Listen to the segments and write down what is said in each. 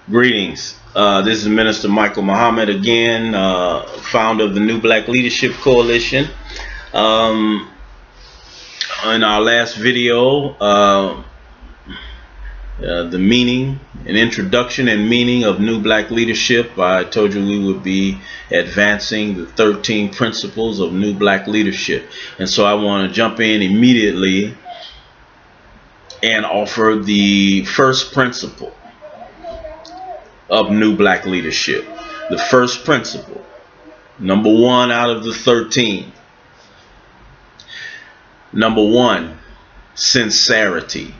Greetings. This is Minister Michael Muhammad again, founder of the New Black Leadership Coalition. In our last video, the meaning, an introduction and meaning of New Black Leadership, I told you we would be advancing the 13 principles of New Black Leadership. And so I want to jump in immediately and offer the first principle of New Black Leadership. The first principle, number one out of the 13. Number one, sincerity.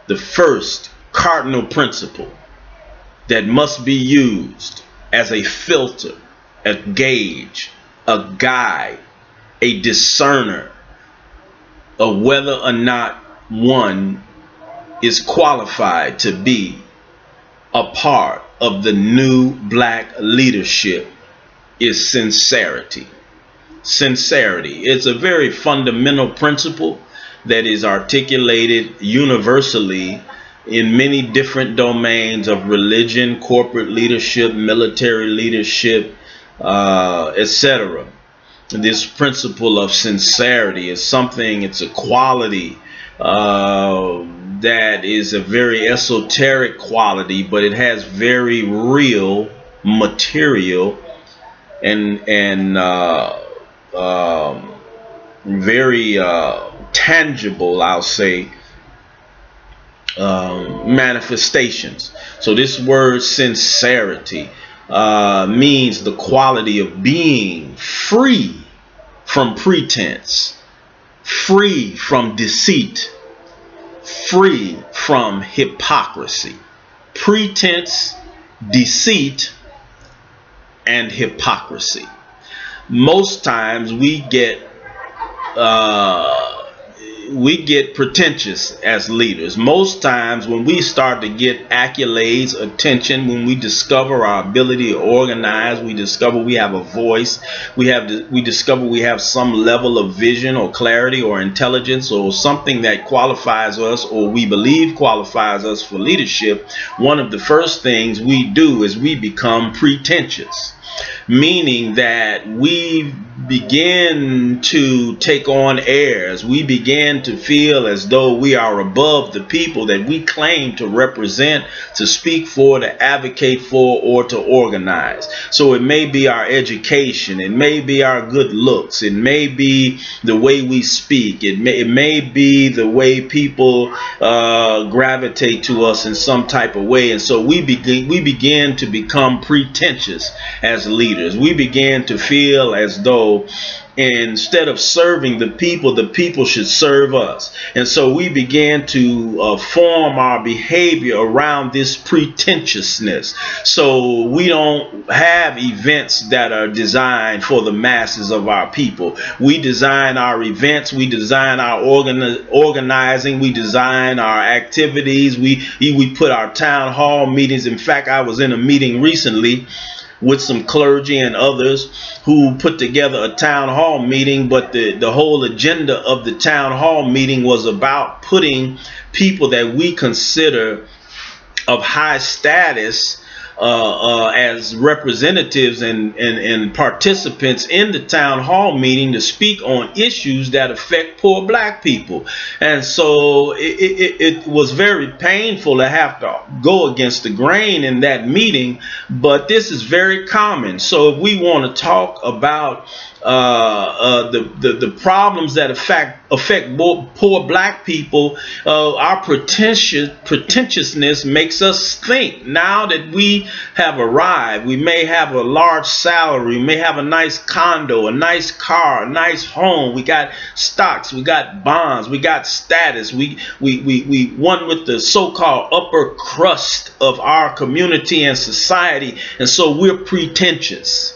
The first cardinal principle that must be used as a filter, a gauge, a guide, a discerner of whether or not one is qualified to be a part of the New Black Leadership is sincerity. Sincerity. It's a very fundamental principle that is articulated universally in many different domains of religion, corporate leadership, military leadership, etc. This principle of sincerity is something, it's a quality that is a very esoteric quality, but it has very real material and very tangible, I'll say, manifestations. So this word sincerity means the quality of being free from pretense, free from deceit, free from hypocrisy. Pretense, deceit, and hypocrisy. Most times we get pretentious as leaders. Most times when we start to get accolades, attention, when we discover our ability to organize, we discover we have a voice, we discover we have some level of vision or clarity or intelligence or something that qualifies us or we believe qualifies us for leadership, one of the first things we do is we become pretentious. Meaning that we begin to take on airs. We begin to feel as though we are above the people that we claim to represent, to speak for, to advocate for, or to organize. So it may be our education, it may be our good looks, it may be the way we speak, it may be the way people gravitate to us in some type of way. And so we begin to become pretentious as leaders. We begin to feel as though instead of serving the people should serve us. And so we began to form our behavior around this pretentiousness. So we don't have events that are designed for the masses of our people. We design our events, we design our organizing, we design our activities, we put our town hall meetings. In fact, I was in a meeting recently with some clergy and others who put together a town hall meeting, but the whole agenda of the town hall meeting was about putting people that we consider of high status as representatives and participants in the town hall meeting to speak on issues that affect poor black people. And so it was very painful to have to go against the grain in that meeting, but this is very common. So if we want to talk about the problems that affect poor black people, our pretentiousness makes us think now that we have arrived. We may have a large salary, we may have a nice condo, a nice car, a nice home, we got stocks, we got bonds, we got status, we one with the so-called upper crust of our community and society, and so we're pretentious.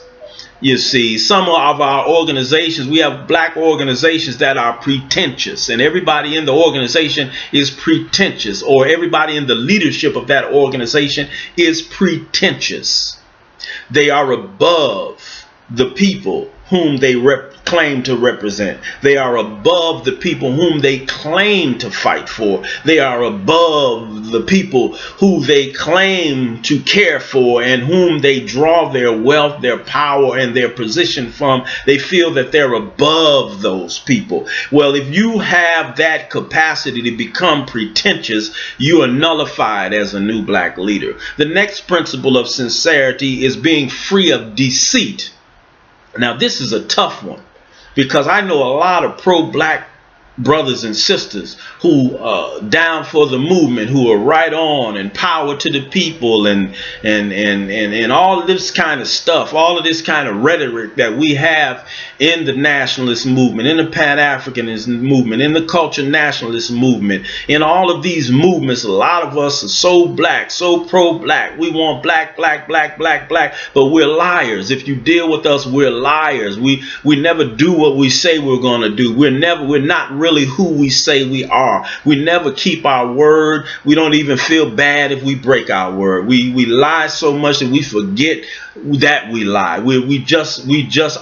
You see, some of our organizations, we have black organizations that are pretentious, and everybody in the organization is pretentious, or everybody in the leadership of that organization is pretentious. They are above the people whom they claim to represent. They are above the people whom they claim to fight for. They are above the people who they claim to care for and whom they draw their wealth, their power, and their position from. They feel that they're above those people. Well, if you have that capacity to become pretentious, you are nullified as a new black leader. The next principle of sincerity is being free of deceit. Now, this is a tough one because I know a lot of pro-black brothers and sisters who down for the movement, who are right on and power to the people and all of this kind of stuff, all of this kind of rhetoric that we have in the nationalist movement, in the Pan-Africanism movement, in the culture nationalist movement, in all of these movements. A lot of us are so black, so pro-black. We want black, black, black, black, black, but we're liars. If you deal with us, we're liars. We never do what we say we're going to do. We're not really who we say we are. We never keep our word. We don't even feel bad if we break our word. We lie so much that we forget that we lie. We just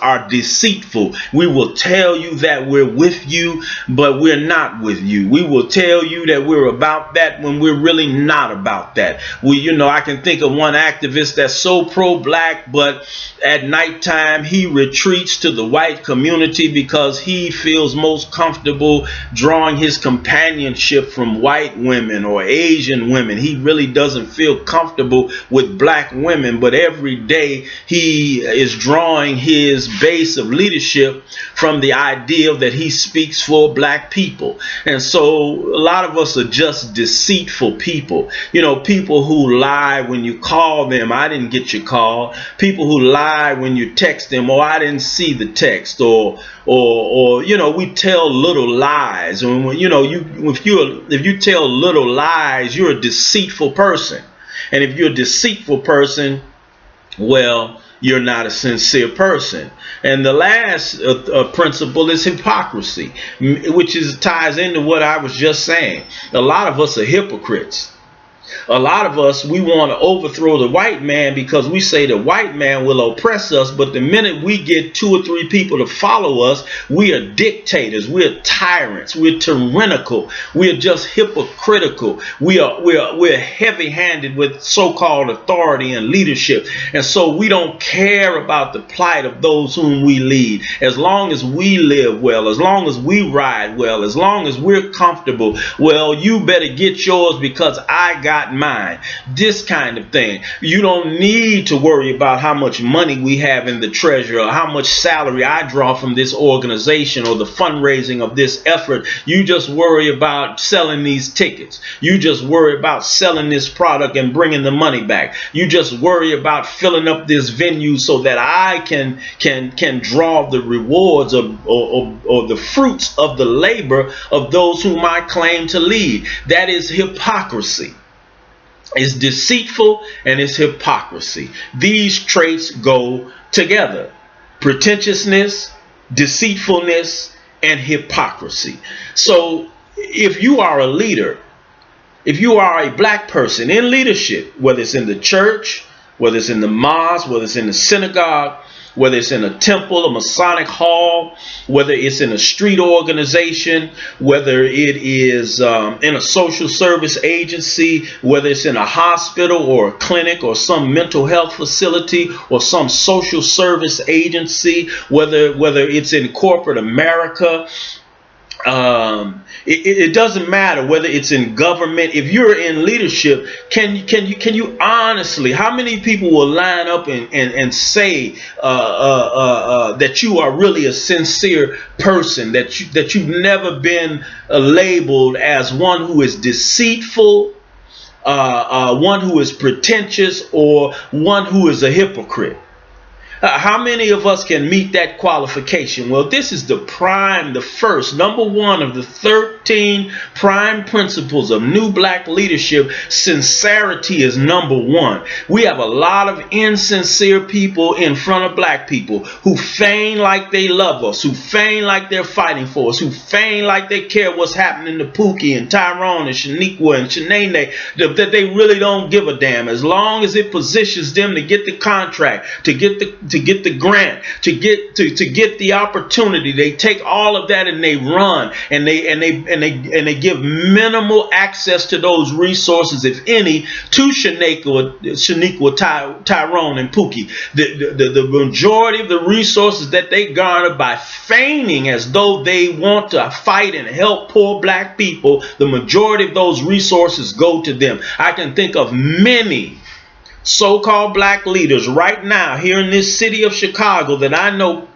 are deceitful. We will tell you that we're with you, but we're not with you. We will tell you that we're about that when we're really not about that. I can think of one activist that's so pro-black, but at nighttime he retreats to the white community because he feels most comfortable drawing his companionship from white women or Asian women. He really doesn't feel comfortable with black women, but every day he is drawing his base of leadership from the ideal that he speaks for black people. And so a lot of us are just deceitful people. People who lie when you call them, I didn't get your call. People who lie when you text them, or I didn't see the text, or we tell little lies. If you tell little lies, you're a deceitful person. And if you're a deceitful person, well, you're not a sincere person. And the last principle is hypocrisy, which ties into what I was just saying. A lot of us are hypocrites. A lot of us, we want to overthrow the white man because we say the white man will oppress us, but the minute we get 2 or 3 people to follow us, we are dictators, we're tyrants, we're tyrannical, we're just hypocritical, we're heavy-handed with so-called authority and leadership, and so we don't care about the plight of those whom we lead. As long as we live well, as long as we ride well, as long as we're comfortable, well, you better get yours because I got mine. This kind of thing. You don't need to worry about how much money we have in the treasury or how much salary I draw from this organization or the fundraising of this effort. You just worry about selling these tickets. You just worry about selling this product and bringing the money back. You just worry about filling up this venue so that I can draw the rewards or the fruits of the labor of those whom I claim to lead. That is hypocrisy. It's deceitful and it's hypocrisy. These traits go together. Pretentiousness, deceitfulness, and hypocrisy. So if you are a leader, if you are a black person in leadership, whether it's in the church, whether it's in the mosque, whether it's in the synagogue, whether it's in a temple, a Masonic hall, whether it's in a street organization, whether it is in a social service agency, whether it's in a hospital or a clinic or some mental health facility or some social service agency, whether it's in corporate America, it doesn't matter whether it's in government. If you're in leadership, can you honestly, how many people will line up and say that you are really a sincere person, that you've never been labeled as one who is deceitful, one who is pretentious, or one who is a hypocrite? How many of us can meet that qualification? Well, this is the first, number one of the 13 prime principles of new black leadership. Sincerity is number one. We have a lot of insincere people in front of black people who feign like they love us, who feign like they're fighting for us, who feign like they care what's happening to Pookie and Tyrone and Shaniqua and Shanae, that they really don't give a damn. As long as it positions them to get the contract, to get the the grant, to get the opportunity. They take all of that and they run, and they give minimal access to those resources, if any, to Shaniqua, Tyrone, and Pookie. The majority of the resources that they garner by feigning as though they want to fight and help poor black people, the majority of those resources go to them. I can think of many so-called black leaders right now here in this city of Chicago that I know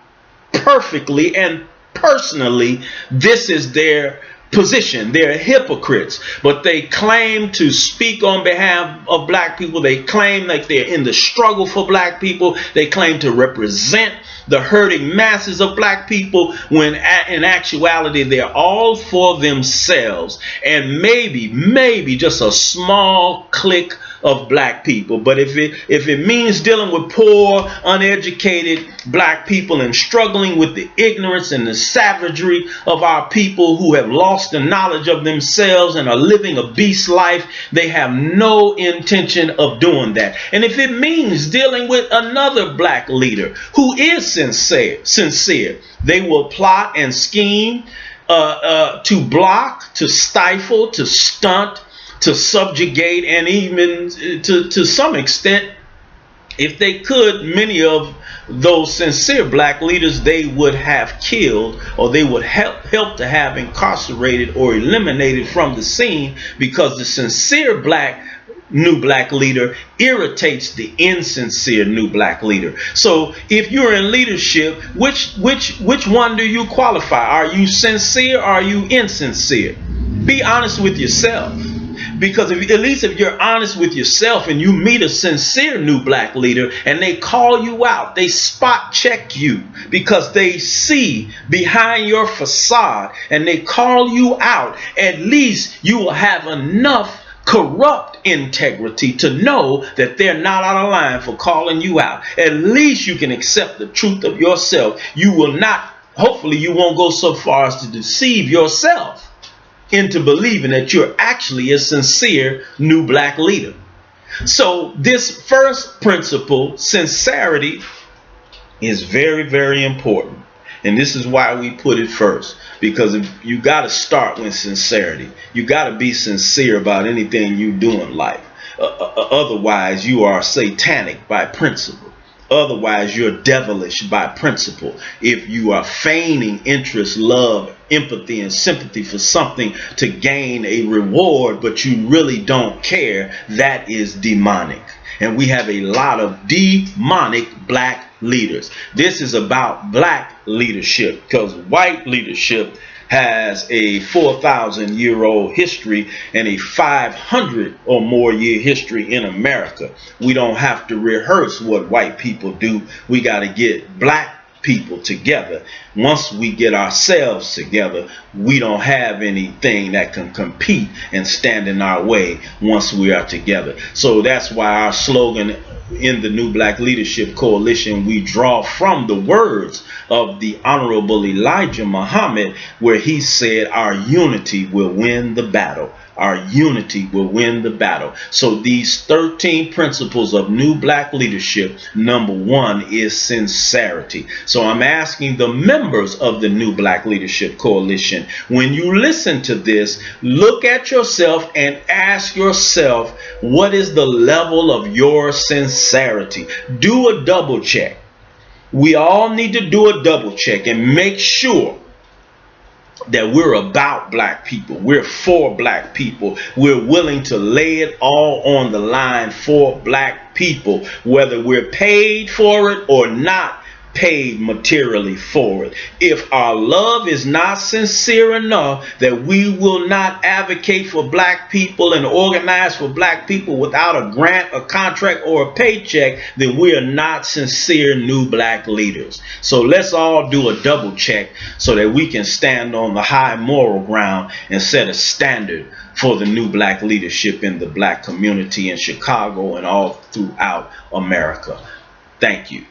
perfectly and personally. This is their position. They're hypocrites, but they claim to speak on behalf of black people. They claim like they're in the struggle for black people. They claim to represent the hurting masses of black people, when in actuality they're all for themselves and maybe just a small clique of black people. But if it means dealing with poor, uneducated black people and struggling with the ignorance and the savagery of our people who have lost the knowledge of themselves and are living a beast life, they have no intention of doing that. And if it means dealing with another black leader who is sincere, they will plot and scheme to block, to stifle, to stunt, to subjugate, and even to some extent, if they could, many of those sincere black leaders they would have killed, or they would help to have incarcerated or eliminated from the scene, because the sincere new black leader irritates the insincere new black leader. So if you're in leadership, which one do you qualify? Are you sincere or are you insincere? Be honest with yourself. Because at least if you're honest with yourself and you meet a sincere new black leader and they call you out, they spot check you because they see behind your facade and they call you out, at least you will have enough corrupt integrity to know that they're not out of line for calling you out. At least you can accept the truth of yourself. You will not, hopefully you won't go so far as to deceive yourself into believing that you're actually a sincere new black leader. So this first principle, sincerity, is very, very important. And this is why we put it first, because you got to start with sincerity. You got to be sincere about anything you do in life. Otherwise, you are satanic by principle. Otherwise, you're devilish by principle. If you are feigning interest, love, empathy, and sympathy for something to gain a reward, but you really don't care, that is demonic. And we have a lot of demonic black leaders. This is about black leadership, because white leadership has a 4,000-year-old history and a 500 or more year history in America. We don't have to rehearse what white people do. We got to get black people together. Once we get ourselves together, we don't have anything that can compete and stand in our way once we are together. So that's why our slogan in the New Black Leadership Coalition, we draw from the words of the Honorable Elijah Muhammad, where he said, our unity will win the battle. Our unity will win the battle. So these 13 principles of new black leadership, number one is sincerity. So I'm asking the members of the New Black Leadership Coalition, when you listen to this, look at yourself and ask yourself, what is the level of your sincerity? Do a double check. We all need to do a double check and make sure that we're about black people. We're for black people. We're willing to lay it all on the line for black people, whether we're paid for it or not paid materially for it. If our love is not sincere enough that we will not advocate for black people and organize for black people without a grant, a contract, or a paycheck, then we are not sincere new black leaders. So let's all do a double check so that we can stand on the high moral ground and set a standard for the new black leadership in the black community in Chicago and all throughout America. Thank you.